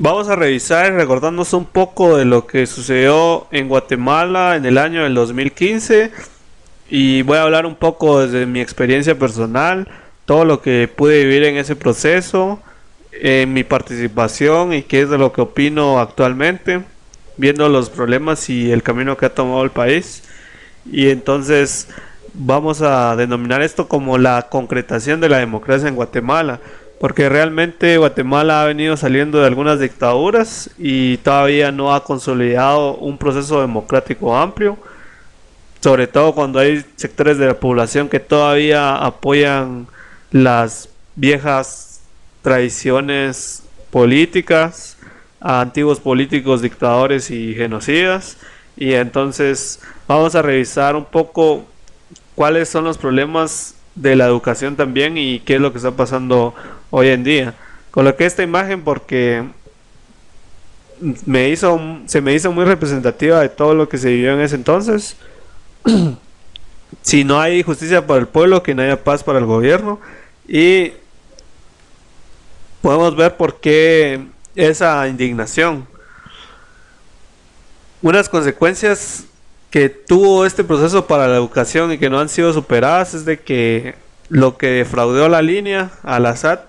Vamos a revisar y recordarnos un poco de lo que sucedió en Guatemala en el año del 2015 y voy a hablar un poco desde mi experiencia personal, todo lo que pude vivir en ese proceso, en mi participación y qué es de lo que opino actualmente, viendo los problemas y el camino que ha tomado el país. Y entonces vamos a denominar esto como la concretación de la democracia en Guatemala, porque realmente Guatemala ha venido saliendo de algunas dictaduras y todavía no ha consolidado un proceso democrático amplio, sobre todo cuando hay sectores de la población que todavía apoyan las viejas tradiciones políticas, a antiguos políticos dictadores y genocidas. Y entonces vamos a revisar un poco cuáles son los problemas de la educación también y qué es lo que está pasando hoy en día. Coloqué esta imagen porque se me hizo muy representativa de todo lo que se vivió en ese entonces. Si no hay justicia para el pueblo, que no haya paz para el gobierno. Y podemos ver por qué esa indignación. Unas consecuencias que tuvo este proceso para la educación y que no han sido superadas es de que lo que defraudó la línea a la SAT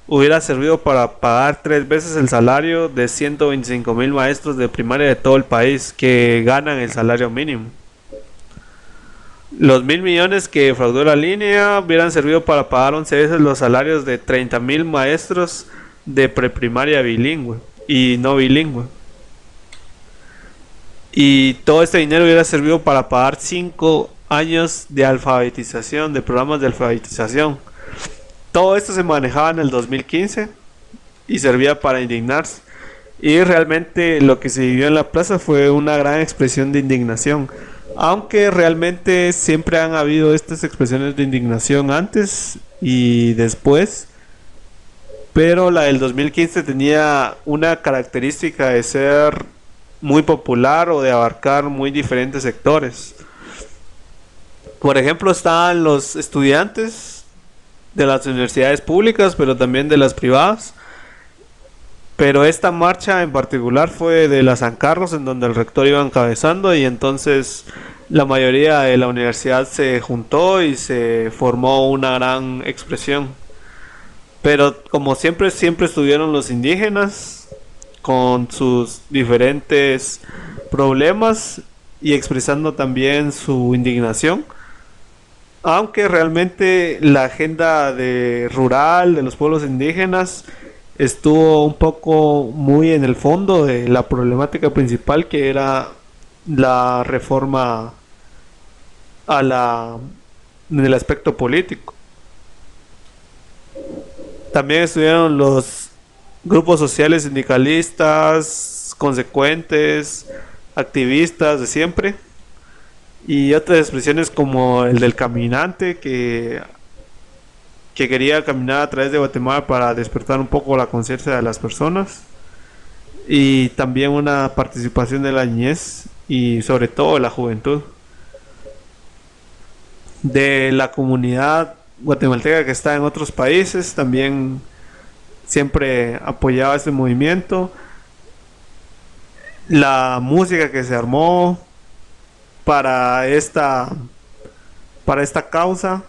hubiera servido para pagar 3 veces el salario de 125,000 maestros de primaria de todo el país que ganan el salario mínimo. Los 1.000 millones que defraudó la línea hubieran servido para pagar 11 veces los salarios de 30,000 maestros de preprimaria bilingüe y no bilingüe. Y todo este dinero hubiera servido para pagar 5 años de alfabetización, de programas de alfabetización. Todo esto se manejaba en el 2015 y servía para indignarse. Y realmente lo que se vivió en la plaza fue una gran expresión de indignación. Aunque realmente siempre han habido estas expresiones de indignación antes y después. Pero la del 2015 tenía una característica de ser muy popular o de abarcar muy diferentes sectores. Por ejemplo, estaban los estudiantes de las universidades públicas, pero también de las privadas. Pero esta marcha en particular fue de la San Carlos, en donde el rector iba encabezando, y entonces la mayoría de la universidad se juntó y se formó una gran expresión. Pero como siempre, siempre estuvieron los indígenas con sus diferentes problemas y expresando también su indignación. Aunque realmente la agenda de rural de los pueblos indígenas estuvo un poco muy en el fondo de la problemática principal, que era la reforma a la en el aspecto político. También estuvieron los grupos sociales sindicalistas, consecuentes, activistas de siempre, y otras expresiones como el del caminante que quería caminar a través de Guatemala para despertar un poco la conciencia de las personas, y también una participación de la niñez y sobre todo de la juventud, de la comunidad guatemalteca que está en otros países. También siempre apoyaba este movimiento, la música que se armó para esta para esta causa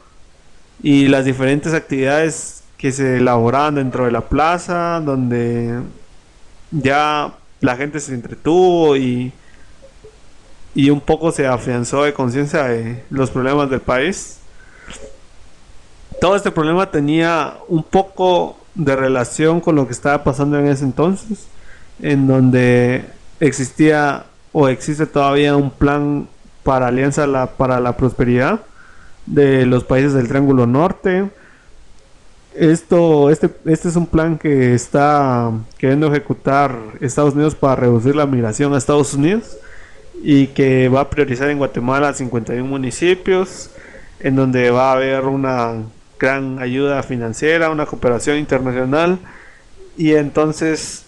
y las diferentes actividades que se elaboraban dentro de la plaza, donde ya la gente se entretuvo y un poco se afianzó de conciencia de los problemas del país. Todo este problema tenía un poco de relación con lo que estaba pasando en ese entonces, en donde existía o existe todavía un plan para para la prosperidad de los países del Triángulo Norte. Este es un plan que está queriendo ejecutar Estados Unidos para reducir la migración a Estados Unidos, y que va a priorizar en Guatemala 51 municipios, en donde va a haber una gran ayuda financiera, una cooperación internacional. Y entonces,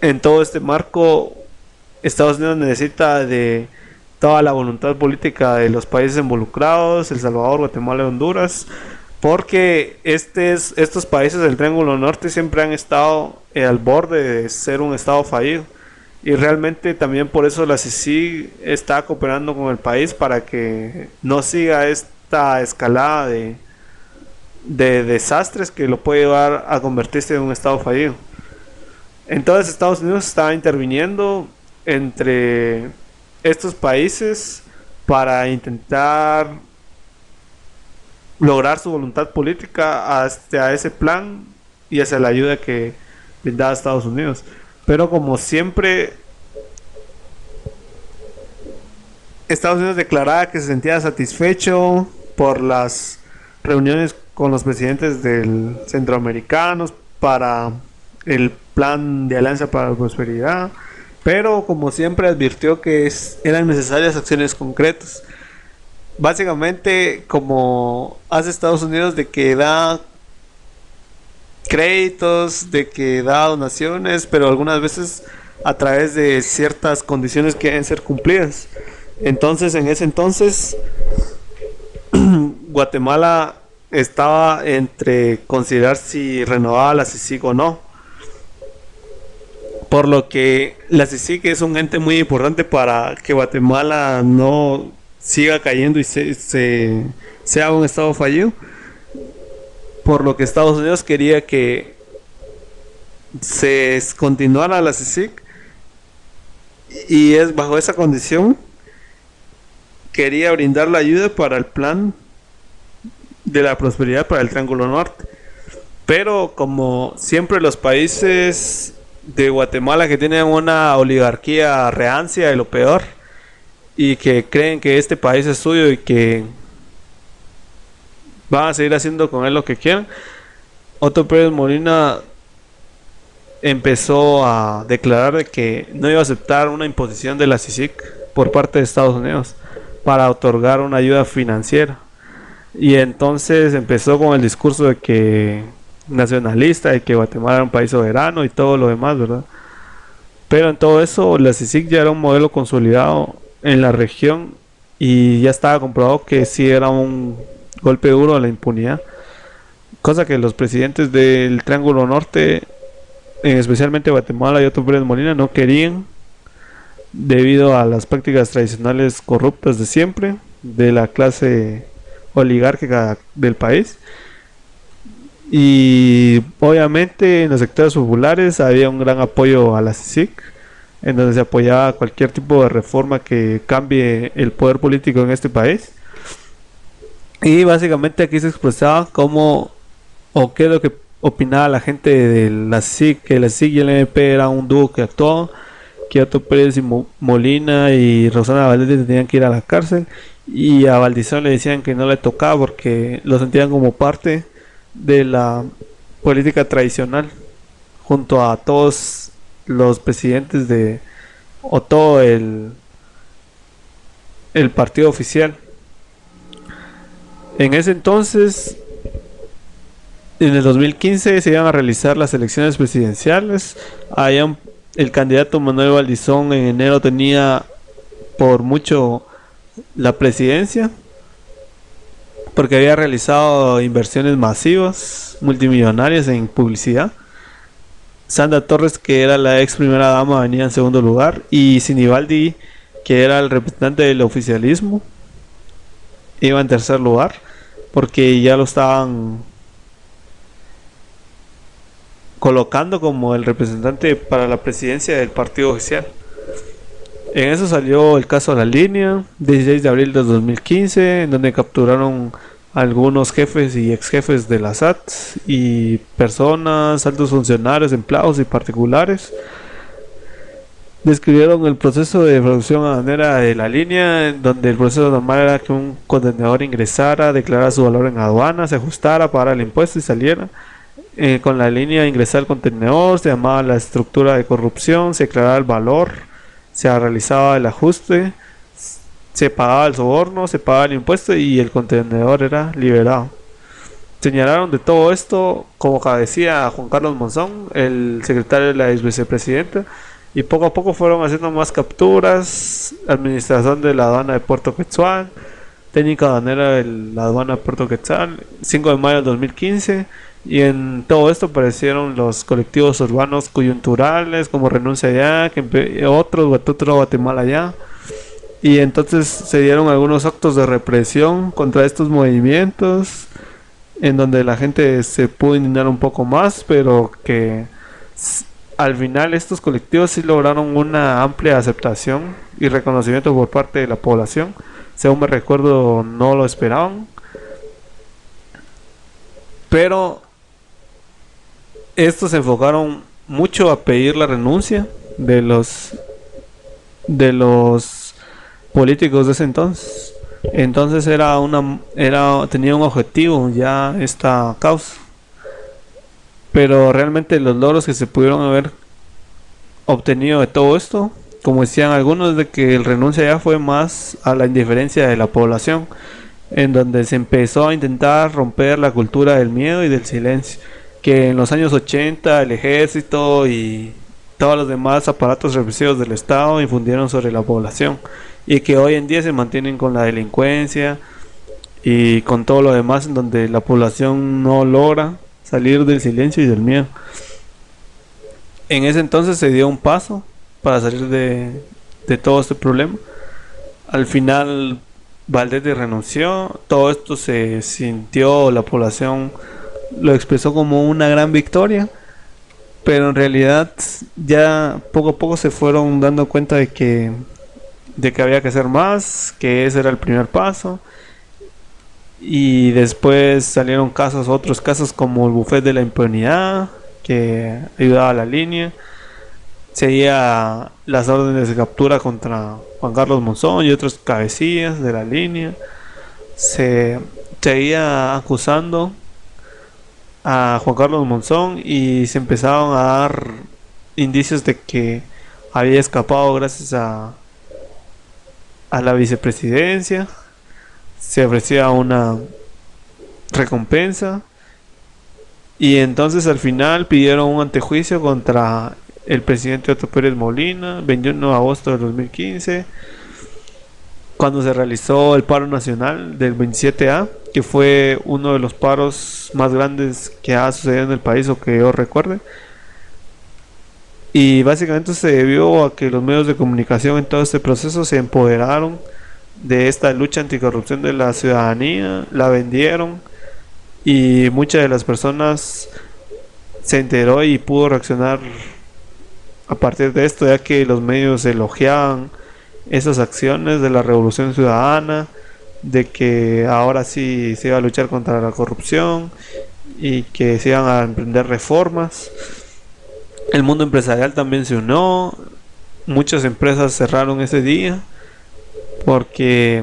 en todo este marco, Estados Unidos necesita de toda la voluntad política de los países involucrados: El Salvador, Guatemala y Honduras, porque estos países del Triángulo Norte siempre han estado al borde de ser un estado fallido. Y realmente también por eso la CICIG está cooperando con el país para que no siga esta escalada de desastres que lo puede llevar a convertirse en un estado fallido. Entonces Estados Unidos está interviniendo entre estos países para intentar lograr su voluntad política hacia ese plan y hacia la ayuda que brindaba Estados Unidos. Pero como siempre, Estados Unidos declaraba que se sentía satisfecho por las reuniones con los presidentes del centroamericanos para el plan de alianza para la prosperidad, pero como siempre advirtió que eran necesarias acciones concretas. Básicamente, como hace Estados Unidos de que da créditos, de que da donaciones, pero algunas veces a través de ciertas condiciones que deben ser cumplidas. Entonces, en ese entonces, Guatemala estaba entre considerar si renovaba la CICIG o no. Por lo que la CICIG es un ente muy importante para que Guatemala no siga cayendo y sea un estado fallido. Por lo que Estados Unidos quería que se continuara la CICIG, y es bajo esa condición quería brindar la ayuda para el plan de la prosperidad para el Triángulo Norte. Pero como siempre los países de Guatemala que tienen una oligarquía rancia de lo peor y que creen que este país es suyo y que van a seguir haciendo con él lo que quieran, Otto Pérez Molina empezó a declarar de que no iba a aceptar una imposición de la CICIG por parte de Estados Unidos para otorgar una ayuda financiera. Y entonces empezó con el discurso de que nacionalista, de que Guatemala era un país soberano y todo lo demás, ¿verdad? Pero en todo eso, la CICIG ya era un modelo consolidado en la región y ya estaba comprobado que sí era un golpe duro a la impunidad, cosa que los presidentes del Triángulo Norte, especialmente Guatemala y Otto Pérez Molina, no querían, debido a las prácticas tradicionales corruptas de siempre de la clase oligárquica del país. Y obviamente en los sectores populares había un gran apoyo a la CICIG, en donde se apoyaba cualquier tipo de reforma que cambie el poder político en este país. Y básicamente aquí se expresaba cómo o qué es lo que opinaba la gente de la CICIG, que la CICIG y el MP era un dúo que actuó, que Otto Pérez y Molina y Rosana Valdés tenían que ir a la cárcel, y a Valdizón le decían que no le tocaba porque lo sentían como parte de la política tradicional junto a todos los presidentes de o todo el partido oficial. En ese entonces, en el 2015 se iban a realizar las elecciones presidenciales. El candidato Manuel Valdizón en enero tenía por mucho la presidencia, porque había realizado inversiones masivas, multimillonarias en publicidad. Sandra Torres, que era la ex primera dama, venía en segundo lugar, y Sinibaldi, que era el representante del oficialismo, iba en tercer lugar, porque ya lo estaban colocando como el representante para la presidencia del partido oficial. En eso salió el caso de La Línea, 16 de abril de 2015, en donde capturaron algunos jefes y ex jefes de la SAT y personas, altos funcionarios, empleados y particulares. Describieron el proceso de producción aduanera de La Línea, en donde el proceso normal era que un contenedor ingresara, declarara su valor en aduana, se ajustara, pagara el impuesto y saliera. Con La Línea ingresar el contenedor, se llamaba la estructura de corrupción, se declaraba el valor, se realizaba el ajuste, se pagaba el soborno, se pagaba el impuesto y el contenedor era liberado. Señalaron de todo esto, como decía Juan Carlos Monzón, el secretario de la ex vicepresidenta, y poco a poco fueron haciendo más capturas, administración de la aduana de Puerto Quetzal, técnica aduanera de la aduana de Puerto Quetzal, 5 de mayo del 2015. Y en todo esto aparecieron los colectivos urbanos coyunturales como Renuncia Ya, otros, Guatutro Guatemala Ya. Y entonces se dieron algunos actos de represión contra estos movimientos, en donde la gente se pudo indignar un poco más, pero que al final estos colectivos sí lograron una amplia aceptación y reconocimiento por parte de la población. Según me recuerdo, no lo esperaban, pero estos se enfocaron mucho a pedir la renuncia de los políticos de ese entonces. Entonces tenía un objetivo ya esta causa, pero realmente los logros que se pudieron haber obtenido de todo esto, como decían algunos, de que el renuncia ya fue más a la indiferencia de la población, en donde se empezó a intentar romper la cultura del miedo y del silencio, que en los años 80 el ejército y todos los demás aparatos represivos del Estado infundieron sobre la población, y que hoy en día se mantienen con la delincuencia y con todo lo demás, en donde la población no logra salir del silencio y del miedo. En ese entonces se dio un paso para salir de todo este problema. Al final Valdés renunció, todo esto se sintió, la población lo expresó como una gran victoria, pero en realidad ya poco a poco se fueron dando cuenta de que había que hacer más, que ese era el primer paso. Y después salieron otros casos como el Buffet de la Impunidad, que ayudaba a la línea. Seguía las órdenes de captura contra Juan Carlos Monzón y otros cabecillas de la línea. Se seguía acusando a Juan Carlos Monzón y se empezaron a dar indicios de que había escapado gracias a la vicepresidencia. Se ofrecía una recompensa y entonces al final pidieron un antejuicio contra el presidente Otto Pérez Molina, 21 de agosto de 2015, cuando se realizó el paro nacional del 27A, que fue uno de los paros más grandes que ha sucedido en el país o que yo recuerde. Y básicamente se debió a que los medios de comunicación en todo este proceso se empoderaron de esta lucha anticorrupción de la ciudadanía, la vendieron, y muchas de las personas se enteró y pudo reaccionar a partir de esto, ya que los medios elogiaban esas acciones de la revolución ciudadana, de que ahora sí se iba a luchar contra la corrupción y que se iban a emprender reformas. El mundo empresarial también se unió, muchas empresas cerraron ese día porque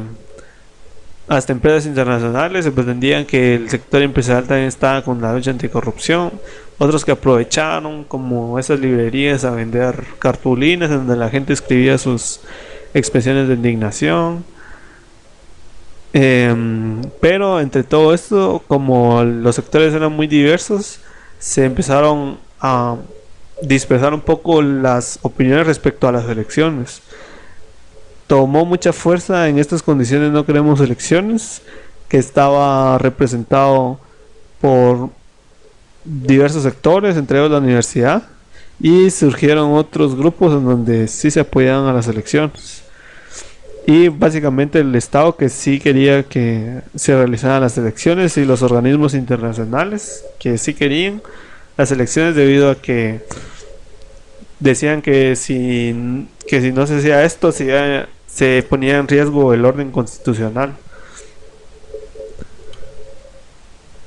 hasta empresas internacionales se pretendían que el sector empresarial también estaba con la lucha anticorrupción. Otros que aprovecharon como esas librerías a vender cartulinas en donde la gente escribía sus expresiones de indignación. Pero entre todo esto, como los sectores eran muy diversos, se empezaron a dispersar un poco las opiniones respecto a las elecciones. Tomó mucha fuerza en estas condiciones no queremos elecciones, que estaba representado por diversos sectores, entre ellos la universidad, y surgieron otros grupos en donde sí se apoyaban a las elecciones. Y básicamente el Estado que sí quería que se realizaran las elecciones, y los organismos internacionales que sí querían las elecciones, debido a que decían que si no se hacía esto, se ponía en riesgo el orden constitucional.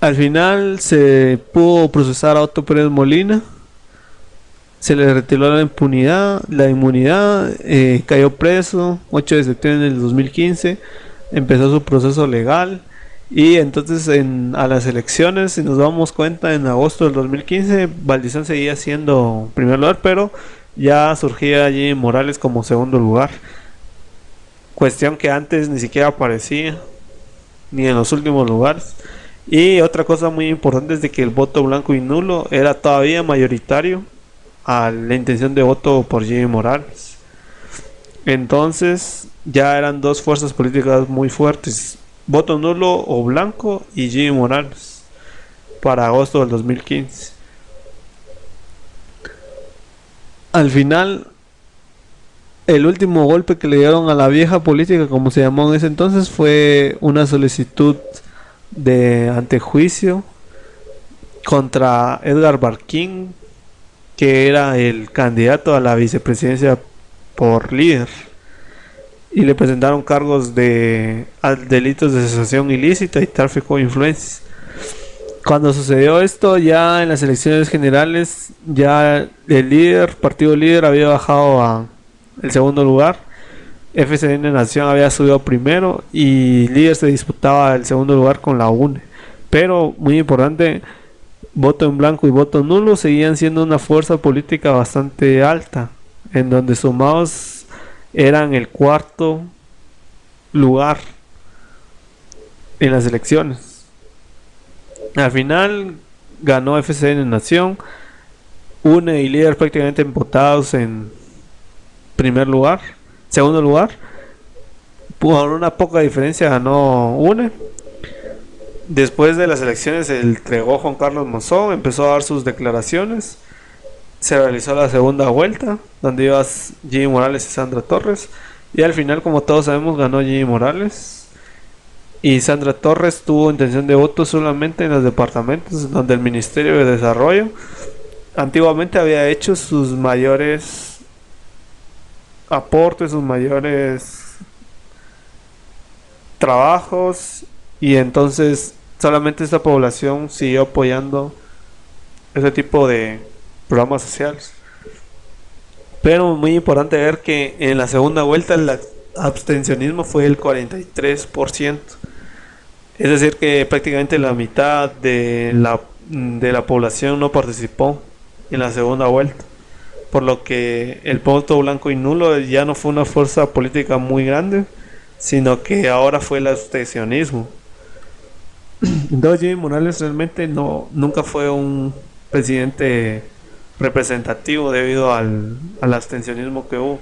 Al final se pudo procesar a Otto Pérez Molina, se le retiró la inmunidad, cayó preso 8 de septiembre del 2015, empezó su proceso legal. Y entonces a las elecciones, si nos damos cuenta, en agosto del 2015 Valdizón seguía siendo primer lugar, pero ya surgía allí Morales como segundo lugar, cuestión que antes ni siquiera aparecía ni en los últimos lugares. Y otra cosa muy importante es de que el voto blanco y nulo era todavía mayoritario a la intención de voto por Jimmy Morales. Entonces ya eran dos fuerzas políticas muy fuertes, voto nulo o blanco y Jimmy Morales para agosto del 2015. Al final, el último golpe que le dieron a la vieja política, como se llamó en ese entonces, fue una solicitud de antejuicio contra Edgar Barquín, que era el candidato a la vicepresidencia por líder, y le presentaron cargos de delitos de asociación ilícita y tráfico de influencias. Cuando sucedió esto, ya en las elecciones generales, ya el partido líder había bajado a el segundo lugar, FCN Nación había subido primero y líder se disputaba el segundo lugar con la UNE. Pero muy importante, voto en blanco y voto nulo seguían siendo una fuerza política bastante alta, en donde sumados eran el cuarto lugar en las elecciones. Al final ganó FCN Nación, UNE y líder prácticamente empatados en primer lugar, segundo lugar. Por una poca diferencia ganó UNE. Después de las elecciones se entregó Juan Carlos Monzón, empezó a dar sus declaraciones. Se realizó la segunda vuelta, donde iba Jimmy Morales y Sandra Torres. Y al final, como todos sabemos, ganó Jimmy Morales. Y Sandra Torres tuvo intención de voto solamente en los departamentos donde el Ministerio de Desarrollo antiguamente había hecho sus mayores aportes, sus mayores trabajos, y entonces solamente esta población siguió apoyando ese tipo de programas sociales. Pero muy importante ver que en la segunda vuelta el abstencionismo fue el 43%. Es decir, que prácticamente la mitad de la población no participó en la segunda vuelta. Por lo que el voto blanco y nulo ya no fue una fuerza política muy grande, sino que ahora fue el abstencionismo. Entonces Jimmy Morales realmente nunca fue un presidente representativo debido al abstencionismo que hubo.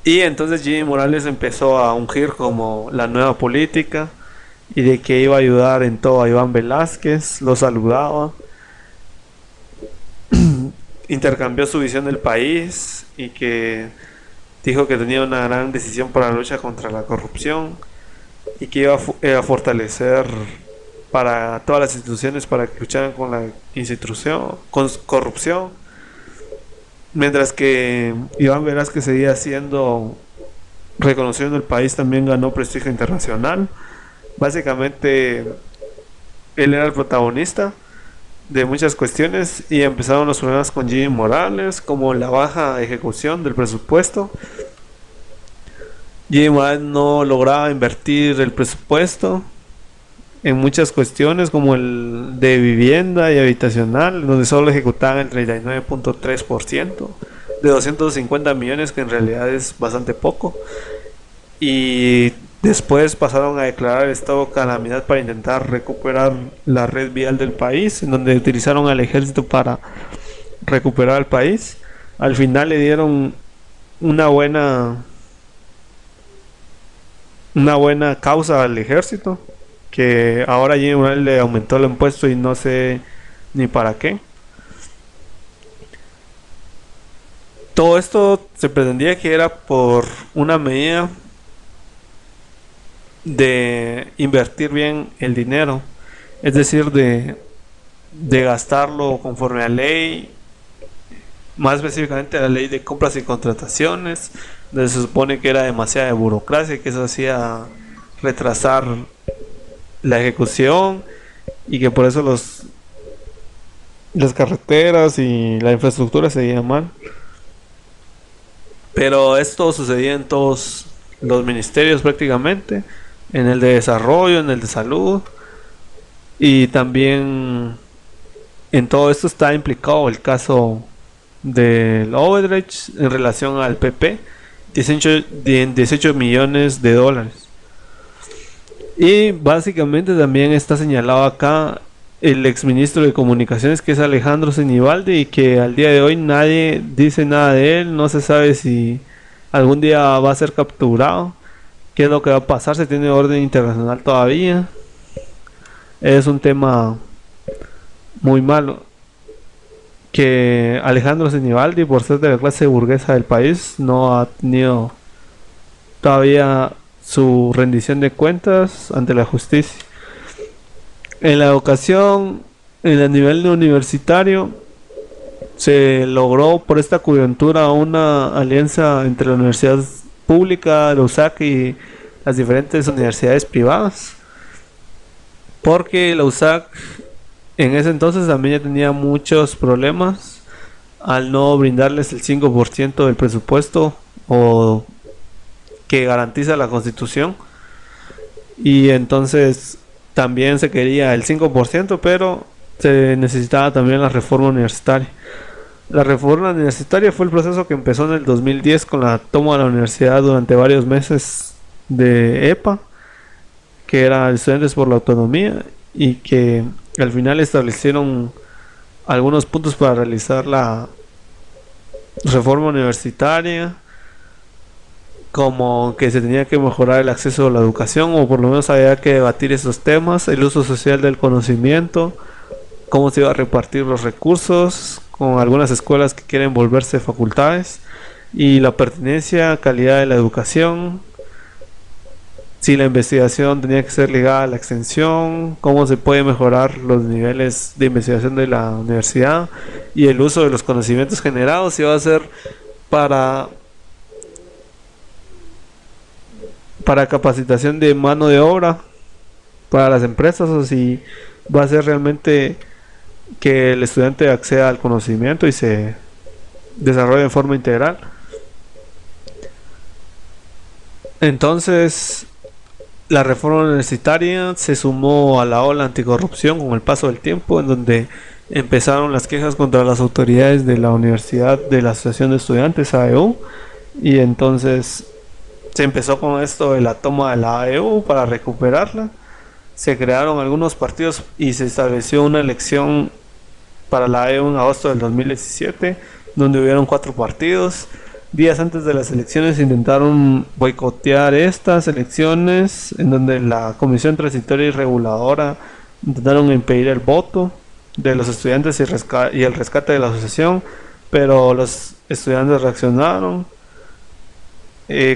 Y entonces Jimmy Morales empezó a ungir como la nueva política y de que iba a ayudar en todo a Iván Velázquez, lo saludaba, intercambió su visión del país y que dijo que tenía una gran decisión para la lucha contra la corrupción y que iba a fortalecer para todas las instituciones para que lucharan con la con corrupción, mientras que Iván Velázquez seguía siendo reconocido en el país, también ganó prestigio internacional. Básicamente él era el protagonista de muchas cuestiones y empezaron los problemas con Jimmy Morales, como la baja ejecución del presupuesto. Jimmy Morales no lograba invertir el presupuesto en muchas cuestiones, como el de vivienda y habitacional, donde solo ejecutaban el 39.3% de 250 millones, que en realidad es bastante poco. Y después pasaron a declarar el estado de calamidad para intentar recuperar la red vial del país, en donde utilizaron al ejército para recuperar el país. Al final le dieron una buena causa al ejército, que ahora Jimmy Morales le aumentó el impuesto y no sé ni para qué. Todo esto se pretendía que era por una medida de invertir bien el dinero, es decir, de gastarlo conforme a ley, más específicamente a la ley de compras y contrataciones, donde se supone que era demasiada burocracia y que eso hacía retrasar la ejecución y que por eso las carreteras y la infraestructura seguían mal. Pero esto sucedía en todos los ministerios prácticamente, en el de desarrollo, en el de salud, y también en todo esto está implicado el caso del Odebrecht en relación al PP, 18 millones de dólares. Y básicamente también está señalado acá el exministro de Comunicaciones, que es Alejandro Sinibaldi, y que al día de hoy nadie dice nada de él. No se sabe si algún día va a ser capturado, ¿Qué es lo que va a pasar? ¿Se tiene orden internacional todavía? Es un tema muy malo. Que Alejandro Sinibaldi, por ser de la clase burguesa del país, no ha tenido todavía su rendición de cuentas ante la justicia. En la educación, en el nivel universitario, se logró por esta coyuntura una alianza entre la universidad pública, la USAC y las diferentes universidades privadas, porque la USAC en ese entonces también ya tenía muchos problemas al no brindarles el 5% del presupuesto o que garantiza la Constitución, y entonces también se quería el 5%, pero se necesitaba también la reforma universitaria. La reforma universitaria fue el proceso que empezó en el 2010 con la toma de la universidad durante varios meses de EPA, que era Estudiantes por la Autonomía, y que al final establecieron algunos puntos para realizar la reforma universitaria, como que se tenía que mejorar el acceso a la educación, o por lo menos había que debatir esos temas, el uso social del conocimiento, cómo se iba a repartir los recursos con algunas escuelas que quieren volverse facultades, y la pertinencia, calidad de la educación, si la investigación tenía que ser ligada a la extensión, cómo se puede mejorar los niveles de investigación de la universidad, y el uso de los conocimientos generados, si va a ser para capacitación de mano de obra para las empresas, o si va a ser realmente que el estudiante acceda al conocimiento y se desarrolle de forma integral. Entonces, la reforma universitaria se sumó a la ola anticorrupción con el paso del tiempo, en donde empezaron las quejas contra las autoridades de la universidad, de la Asociación de Estudiantes, AEU, y entonces se empezó con esto de la toma de la AEU para recuperarla. Se crearon algunos partidos y se estableció una elección para la AEU en agosto del 2017, donde hubieron 4 partidos. Días antes de las elecciones intentaron boicotear estas elecciones, en donde la Comisión Transitoria y Reguladora intentaron impedir el voto de los estudiantes y el rescate de la asociación, pero los estudiantes reaccionaron.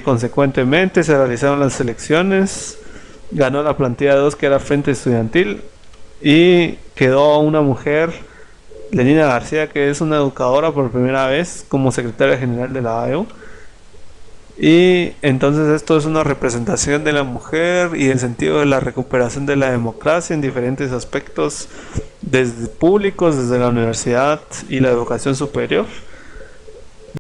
Consecuentemente se realizaron las elecciones, ganó la plantilla 2, que era Frente Estudiantil, y quedó una mujer, Lenina García, que es una educadora por primera vez como secretaria general de la AEU. Y entonces esto es una representación de la mujer y el sentido de la recuperación de la democracia en diferentes aspectos, desde públicos, desde la universidad y la educación superior.